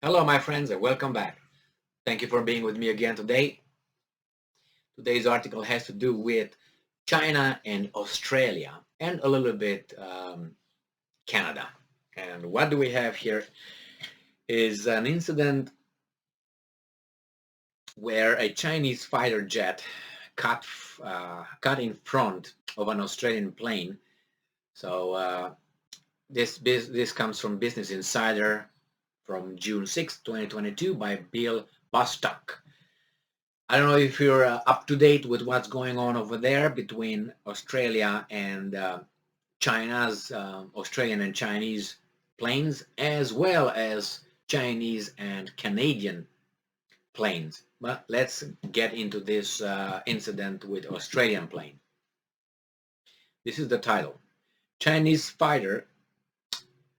Hello, my friends, and welcome back. Thank you for being with me again today. Today's article has to do with China and Australia and a little bit Canada. And what do we have here is an incident where a Chinese fighter jet cut in front of an Australian plane. So this comes from Business Insider from June 6, 2022 by Bill Bostock. I don't know if you're up to date with what's going on over there between Australia and China's Australian and Chinese planes, as well as Chinese and Canadian planes. But let's get into this incident with Australian plane. This is the title. Chinese fighter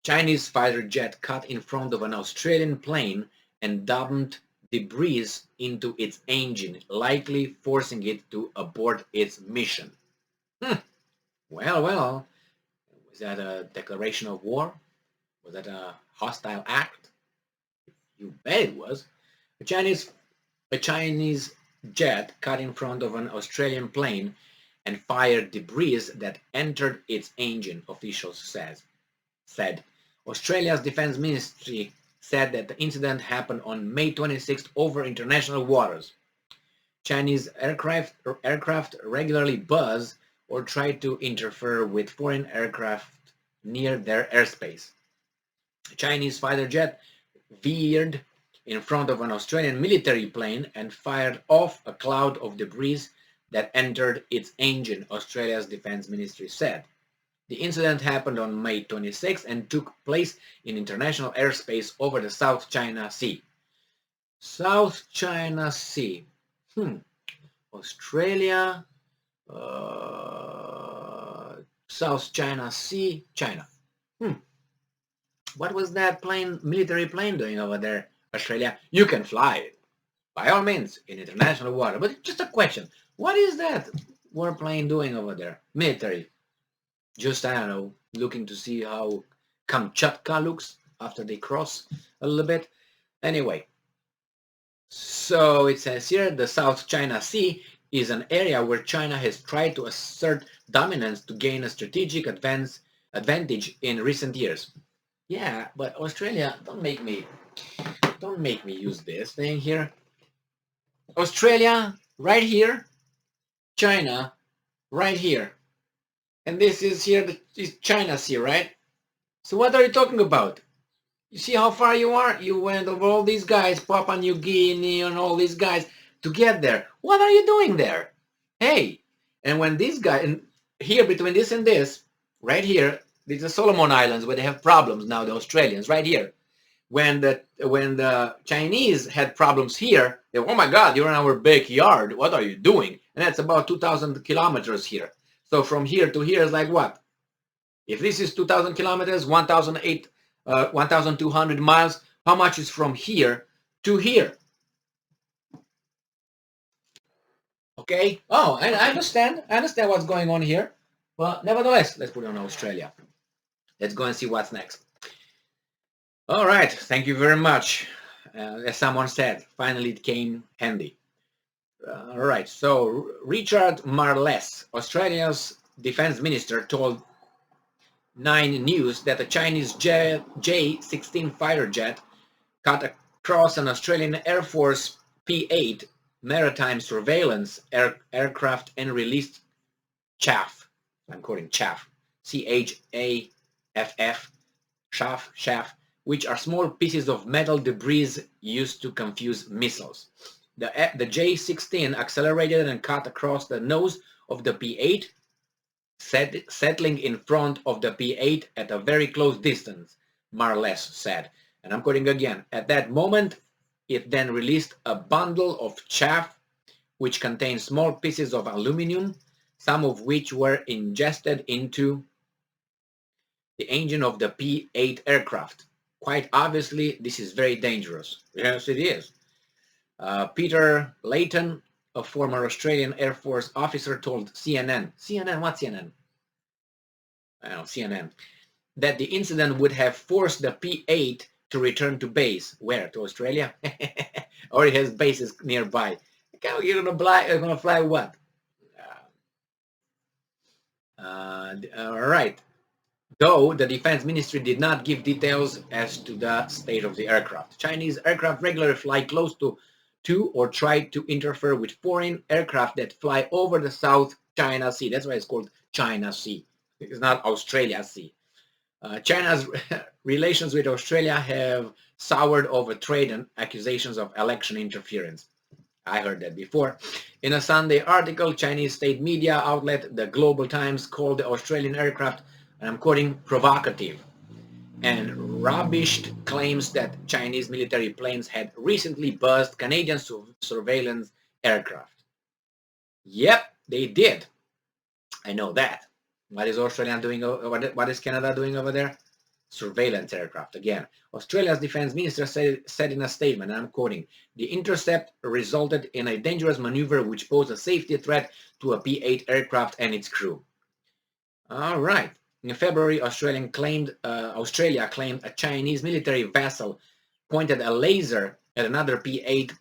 jet cut in front of an Australian plane and dumped debris into its engine, likely forcing it to abort its mission. Well, was that a declaration of war? Was that a hostile act? You bet it was. A Chinese jet cut in front of an Australian plane and fired debris that entered its engine, officials said. Australia's defense ministry said that the incident happened on May 26th over international waters. Chinese aircraft regularly buzz or try to interfere with foreign aircraft near their airspace. A Chinese fighter jet veered in front of an Australian military plane and fired off a cloud of debris that entered its engine, Australia's defense ministry said. The incident happened on May 26 and took place in international airspace over the South China Sea. South China Sea. Australia, South China Sea, China. What was that military plane doing over there, Australia? You can fly it, by all means, in international water. But just a question, what is that warplane doing over there? Military. Just, I don't know, looking to see how Kamchatka looks after they cross a little bit. Anyway, so it says here, the South China Sea is an area where China has tried to assert dominance to gain a strategic advantage in recent years. Yeah, but Australia, don't make me use this thing here. Australia, right here. China, right here. And this is here, is China Sea, right? So what are you talking about? You see how far you are? You went over all these guys, Papua New Guinea and all these guys to get there. What are you doing there? Hey, and when this guy, and here between this and this, right here, these are Solomon Islands where they have problems now, the Australians, right here. When the Chinese had problems here, they were, oh my God, you're in our backyard. What are you doing? And that's about 2,000 kilometers here. So from here to here is like what? If this is 2,000 kilometers, 1,200 miles, how much is from here to here? Okay. Oh, I understand. I understand what's going on here. But nevertheless, let's put on Australia. Let's go and see what's next. All right. Thank you very much. As someone said, finally it came handy. All right. So Richard Marles, Australia's defense minister, told 9 News that a Chinese J-16 fighter jet cut across an Australian Air Force P-8 maritime surveillance aircraft and released chaff. I'm quoting chaff, C-H-A-F-F, chaff, which are small pieces of metal debris used to confuse missiles. The J-16 accelerated and cut across the nose of the P-8, settling in front of the P-8 at a very close distance, Marles said. And I'm quoting again. At that moment, it then released a bundle of chaff which contained small pieces of aluminum, some of which were ingested into the engine of the P-8 aircraft. Quite obviously, this is very dangerous. Yes, it is. Peter Layton, a former Australian Air Force officer, told CNN. CNN, what CNN? I don't know, CNN. That the incident would have forced the P-8 to return to base. Where? To Australia? Or it has bases nearby. You're gonna fly what? All right. Though the defense ministry did not give details as to the state of the aircraft. Chinese aircraft regularly fly close to or try to interfere with foreign aircraft that fly over the South China Sea. That's why it's called China Sea. It's not Australia Sea. China's relations with Australia have soured over trade and accusations of election interference. I heard that before. In a Sunday article, Chinese state media outlet the Global Times called the Australian aircraft, and I'm quoting, provocative, and rubbished claims that Chinese military planes had recently buzzed Canadian surveillance aircraft. Yep, they did. I know that. What is Australia doing? What is Canada doing over there? Surveillance aircraft. Again, Australia's defense minister said in a statement, and I'm quoting, the intercept resulted in a dangerous maneuver which posed a safety threat to a P-8 aircraft and its crew. All right. In February, Australia claimed a Chinese military vessel pointed a laser at another P-8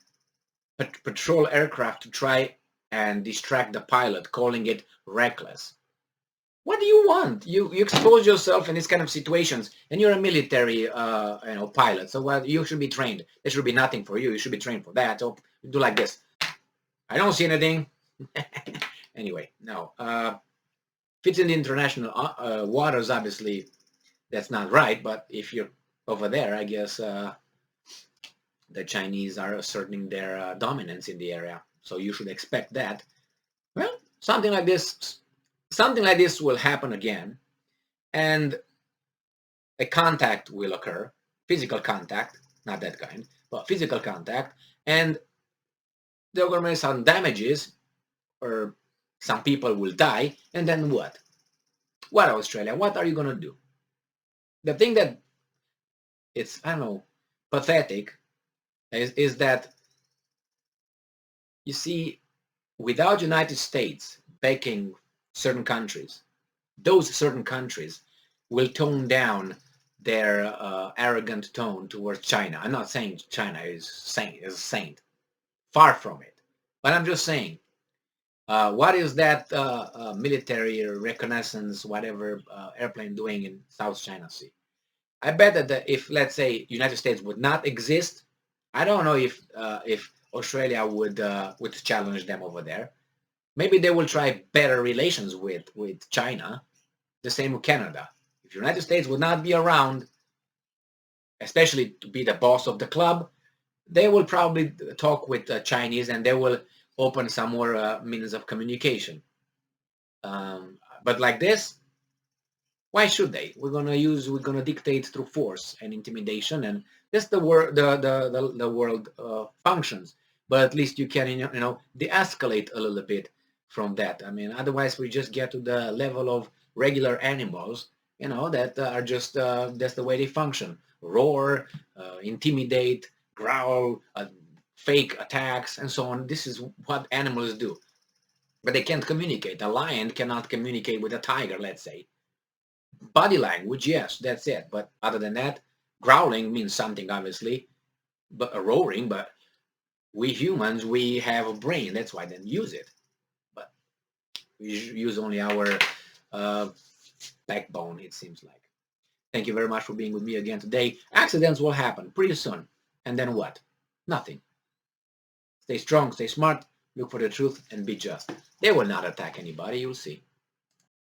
patrol aircraft to try and distract the pilot, calling it reckless. What do you want? You expose yourself in this kind of situations, and you're a military pilot, so you should be trained. There should be nothing for you. You should be trained for that. So do like this. I don't see anything. Anyway, no. If it's in the international waters, obviously that's not right. But if you're over there, I guess the Chinese are asserting their dominance in the area. So you should expect that. Well, something like this will happen again, and a contact will occur, physical contact, not that kind, but physical contact, and there are going to be some damages, or some people will die, and then what? What, Australia? What are you going to do? The thing that it's, I don't know, pathetic is that, you see, without United States backing certain countries, those certain countries will tone down their arrogant tone towards China. I'm not saying China is a saint. Far from it. But I'm just saying, what is that military reconnaissance, whatever airplane doing in South China Sea? I bet that if, let's say, United States would not exist, I don't know if Australia would challenge them over there. Maybe they will try better relations with China. The same with Canada. If the United States would not be around, especially to be the boss of the club, they will probably talk with the Chinese, and they will open some more means of communication. But like this, why should they? We're gonna dictate through force and intimidation, and this the world functions. But at least you can de-escalate a little bit from that. I mean, otherwise we just get to the level of regular animals, that are just that's the way they function. Roar, intimidate, growl, fake attacks, and so on. This is what animals do. But they can't communicate. A lion cannot communicate with a tiger, let's say. Body language, yes, that's it. But other than that, growling means something, obviously, but roaring. But we humans, we have a brain. That's why then use it. But we use only our backbone, it seems like. Thank you very much for being with me again today. Accidents will happen pretty soon. And then what? Nothing. Stay strong, stay smart, look for the truth, and be just. They will not attack anybody, you'll see.